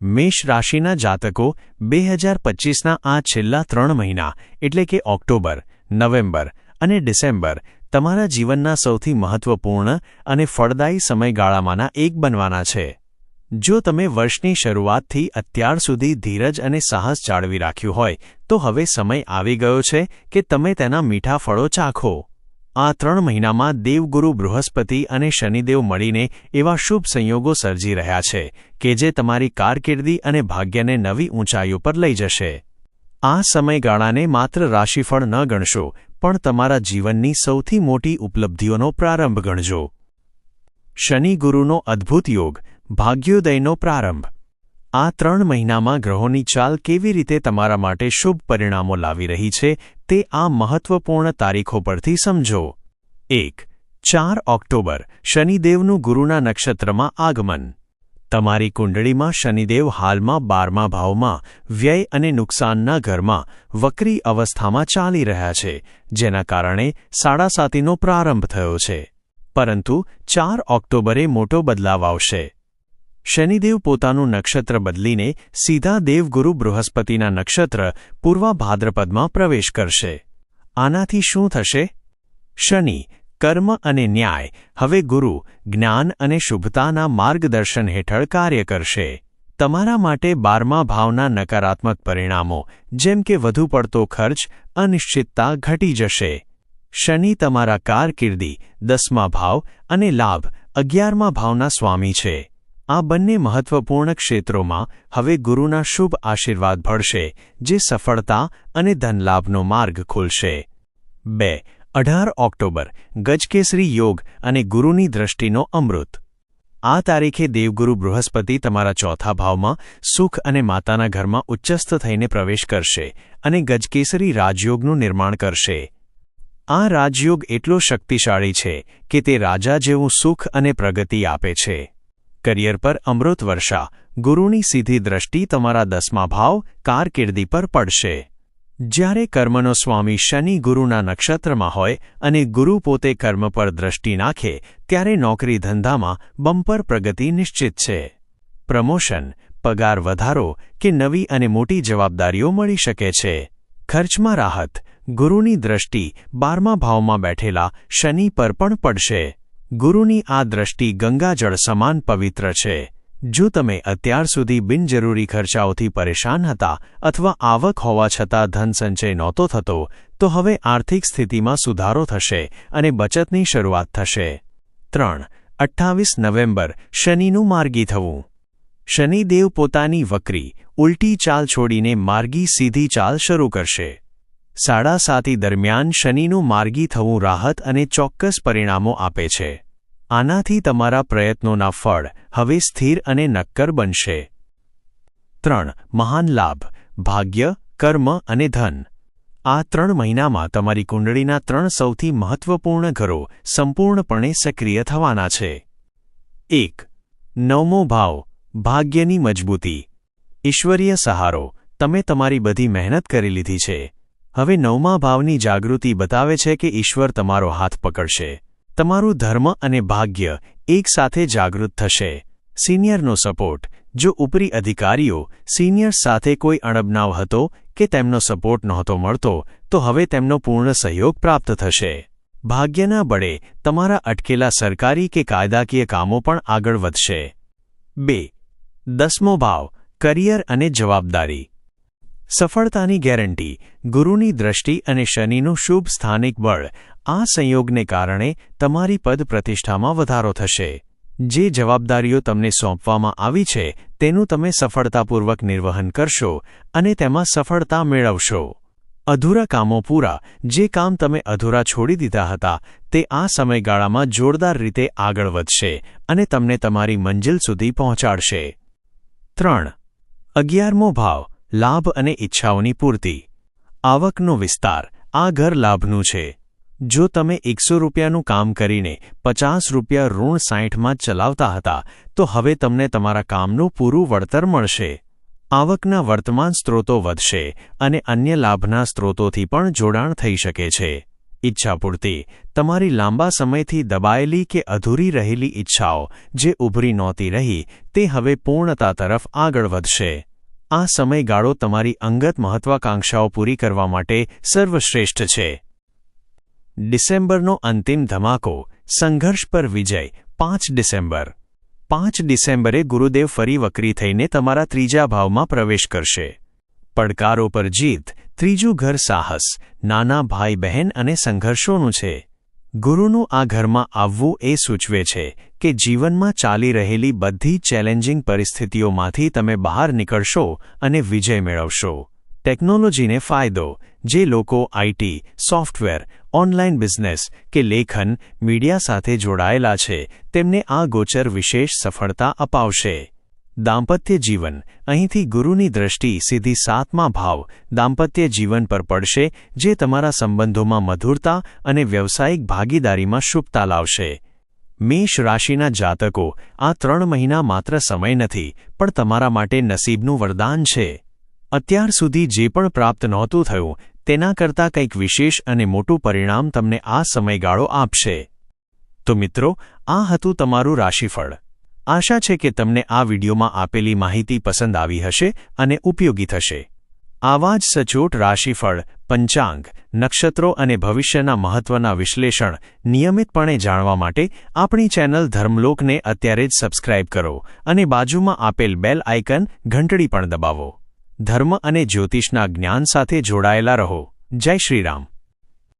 મેષ રાશિના જાતકો 2025ના આ છેલ્લા 3 મહિના એટલે કે ઓક્ટોબર, નવેમ્બર અને ડિસેમ્બર તમારા જીવનના સૌથી મહત્વપૂર્ણ અને ફળદાયી સમયગાળામાંના એક બનવાના છે. જો તમે વર્ષની શરૂઆતથી અત્યાર સુધી ધીરજ અને સાહસ જાળવી રાખ્યું હોય તો હવે સમય આવી ગયો છે કે તમે તેના મીઠા ફળો ચાખો. આ 3 મહિનામાં દેવગુરુ બૃહસ્પતિ અને શનિદેવ મળીને એવા શુભ સંયોગો સર્જી રહ્યા છે કે જે તમારી કારકિર્દી અને ભાગ્યને નવી ઊંચાઈઓ પર લઈ જશે. આ સમયગાળાને માત્ર રાશિફળ ન ગણશો પણ તમારા જીવનની સૌથી મોટી ઉપલબ્ધિઓનો પ્રારંભ ગણજો. શનિ ગુરુનો અદ્ભુત યોગ, ભાગ્યોદયનો પ્રારંભ. આ 3 મહિનામાં ગ્રહોની ચાલ કેવી રીતે તમારા માટે શુભ પરિણામો લાવી રહી છે તે આ મહત્વપૂર્ણ તારીખો પરથી સમજો. 1. 4 ઓક્ટોબર શનિદેવનું ગુરુના નક્ષત્રમાં આગમન. તમારી કુંડળીમાં શનિદેવ હાલમાં 12મા ભાવમાં વ્યય અને નુકસાનના ઘરમાં વક્રી અવસ્થામાં ચાલી રહ્યા છે, જેના કારણે સાડાસાતીનો પ્રારંભ થયો છે. પરંતુ 4 ઓક્ટોબરે મોટો બદલાવ આવશે. શનિદેવ પોતાનું નક્ષત્ર બદલીને સીધા દેવગુરુ બૃહસ્પતિના નક્ષત્ર પૂર્વા ભાદ્રપદમાં પ્રવેશ કરશે. આનાથી શું થશે? શનિ, કર્મ અને ન્યાય હવે ગુરુ, જ્ઞાન અને શુભતાના માર્ગદર્શન હેઠળ કાર્ય કરશે. તમારા માટે 12મા ભાવના નકારાત્મક પરિણામો જેમ કે વધુ પડતો ખર્ચ, અનિશ્ચિતતા ઘટી જશે. શનિ તમારા કારકિર્દી, 10મા ભાવ અને લાભ, 11મા ભાવના સ્વામી છે. આ બંને મહત્વપૂર્ણ ક્ષેત્રોમાં હવે ગુરુના શુભ આશીર્વાદ ભળશે, જે સફળતા અને ધનલાભનો માર્ગ ખોલશે. 2. 18 ઓક્ટોબર ગજકેસરી યોગ અને ગુરુની દ્રષ્ટિનો અમૃત. આ તારીખે દેવગુરુ બૃહસ્પતિ તમારા 4થા ભાવમાં સુખ અને માતાના ઘરમાં ઉચ્ચસ્થ થઈને પ્રવેશ કરશે અને ગજકેસરી રાજયોગનું નિર્માણ કરશે. આ રાજયોગ એટલો શક્તિશાળી છે કે તે રાજા જેવું સુખ અને પ્રગતિ આપે છે. કરિયર પર અમૃત વર્ષા, ગુરુની સીધી દ્રષ્ટિ તમારા 10મા ભાવ કારકિર્દી પર પડશે. જ્યારે કર્મનો સ્વામી શનિ ગુરુના નક્ષત્રમાં હોય અને ગુરુ પોતે કર્મ પર દ્રષ્ટિ નાખે ત્યારે નોકરી ધંધામાં બમ્પર પ્રગતિ નિશ્ચિત છે. પ્રમોશન, પગાર વધારો કે નવી અને મોટી જવાબદારીઓ મળી શકે છે. ખર્ચમાં રાહત, ગુરુની દ્રષ્ટિ 12મા ભાવમાં બેઠેલા શનિ પર પણ પડશે. ગુરુની આ દ્રષ્ટિ ગંગાજળ સમાન પવિત્ર છે. જો તમે અત્યાર સુધી બિનજરૂરી ખર્ચાઓથી પરેશાન હતા અથવા આવક હોવા છતાં ધન સંચય નહોતો થતો, તો હવે આર્થિક સ્થિતિમાં સુધારો થશે અને બચતની શરૂઆત થશે. 3. 28 નવેમ્બર શનિનું માર્ગી થવું. શનિદેવ પોતાની વક્રી, ઉલટી ચાલ છોડીને માર્ગી સીધી ચાલ શરૂ કરશે. સાડાસાતી દરમિયાન શનિનું માર્ગી થવું રાહત અને ચોક્કસ પરિણામો આપે છે. આનાથી તમારા પ્રયત્નોના ફળ હવે સ્થિર અને નક્કર બનશે. 3. મહાન લાભ, ભાગ્ય, કર્મ અને ધન. આ 3 મહિનામાં તમારી કુંડળીના 3 સૌથી મહત્વપૂર્ણ ઘરો સંપૂર્ણપણે સક્રિય થવાના છે. 1. 9મો ભાવ, ભાગ્યની મજબૂતી. ઈશ્વરીય સહારો, તમે તમારી બધી મહેનત કરી લીધી છે. હવે 9મા ભાવની જાગૃતિ બતાવે છે કે ઈશ્વર તમારો હાથ પકડશે. તમારું ધર્મ અને ભાગ્ય એકસાથે જાગૃત થશે. સિનિયરનો સપોર્ટ, જો ઉપરી અધિકારીઓ, સિનિયર્સ સાથે કોઈ અણબનાવ હતો કે તેમનો સપોર્ટ નહોતો મળતો, તો હવે તેમનો પૂર્ણ સહયોગ પ્રાપ્ત થશે. ભાગ્યના બળે તમારા અટકેલા સરકારી કે કાયદાકીય કામો પણ આગળ વધશે. 2. 10મો ભાવ, કરિયર અને જવાબદારી. સફળતાની ગેરંટી, ગુરુની દ્રષ્ટિ અને શનિનું શુભ સ્થાનિક બળ, આ સંયોગને કારણે તમારી પદ પ્રતિષ્ઠામાં વધારો થશે. જે જવાબદારીઓ તમને સોંપવામાં આવી છે તેનું તમે સફળતાપૂર્વક નિર્વહન કરશો અને તેમાં સફળતા મેળવશો. અધૂરા કામો પૂરા, જે કામ તમે અધૂરા છોડી દીધા હતા તે આ સમયગાળામાં જોરદાર રીતે આગળ વધશે અને તમને તમારી મંજિલ સુધી પહોંચાડશે. 3. 11મો ભાવ, લાભ અને ઈચ્છાઓની પૂર્તિ. આવકનો વિસ્તાર, આ ઘર લાભનું છે. જો તમે 100 રૂપિયાનું કામ કરીને 50 રૂપિયા ઋણ 60માં ચલાવતા હતા તો હવે તમને તમારા કામનું પૂરું વળતર મળશે. આવકના વર્તમાન સ્ત્રોતો વધશે અને અન્ય લાભના સ્ત્રોતોથી પણ જોડાણ થઈ શકે છે. ઈચ્છાપૂર્તિ તમારી લાંબા સમયથી દબાયેલી કે અધૂરી રહેલી ઈચ્છાઓ જે ઉભરી નહોતી રહી તે હવે પૂર્ણતા તરફ આગળ વધશે. આ સમયગાળો તમારી અંગત મહત્વાકાંક્ષાઓ પૂરી કરવા માટે સર્વશ્રેષ્ઠ છે. ડિસેમ્બરનો અંતિમ ધમાકો સંઘર્ષ પર વિજય 5 ડિસેમ્બર 5 ડિસેમ્બરે ગુરુદેવ ફરી વક્રી થઈને તમારા ત્રીજા ભાવમાં પ્રવેશ કરશે. પડકારો પર જીત ત્રીજું ઘર સાહસ નાના ભાઈ બહેન અને સંઘર્ષોનું છે. ગુરુનું આ ઘરમાં આવવું એ સૂચવે છે કે જીવનમાં ચાલી રહેલી બધી ચેલેન્જિંગ પરિસ્થિતિઓમાંથી તમે બહાર નીકળશો અને વિજય મેળવશો. ટેકનોલોજીને ફાયદો જે લોકો આઈટી, સોફ્ટવેર, ઓનલાઈન બિઝનેસ કે લેખન, મીડિયા સાથે જોડાયેલા છે તેમને આ ગોચર વિશેષ સફળતા અપાવશે. દાંપત્ય જીવન અહીંથી ગુરુની દ્રષ્ટિ સીધી 7મા ભાવ દાંપત્ય જીવન પર પડશે જે તમારા સંબંધોમાં મધુરતા અને વ્યવસાયિક ભાગીદારીમાં શુભતા લાવશે. મેષ રાશિના જાતકો આ 3 મહિના માત્ર સમય નથી પણ તમારા માટે નસીબનું વરદાન છે. અત્યાર સુધી જે પણ પ્રાપ્ત નહોતું થયું તેના કરતાં કંઈક વિશેષ અને મોટું પરિણામ તમને આ સમયગાળો આપશે. તો મિત્રો, આ હતું તમારું રાશિફળ. આશા છે કે તમને આ વિડીયોમાં આપેલી માહિતી પસંદ આવી હશે અને ઉપયોગી થશે. આવા જ સચોટ રાશિફળ, પંચાંગ, નક્ષત્રો અને ભવિષ્યના મહત્વના વિશ્લેષણ નિયમિતપણે જાણવા માટે આપણી ચેનલ ધર્મલોકને અત્યારે જ સબસ્ક્રાઇબ કરો અને બાજુમાં આપેલ બેલ આઇકન ઘંટડી પણ દબાવો. ધર્મ અને જ્યોતિષના જ્ઞાન સાથે જોડાયેલા રહો. જય શ્રી રામ.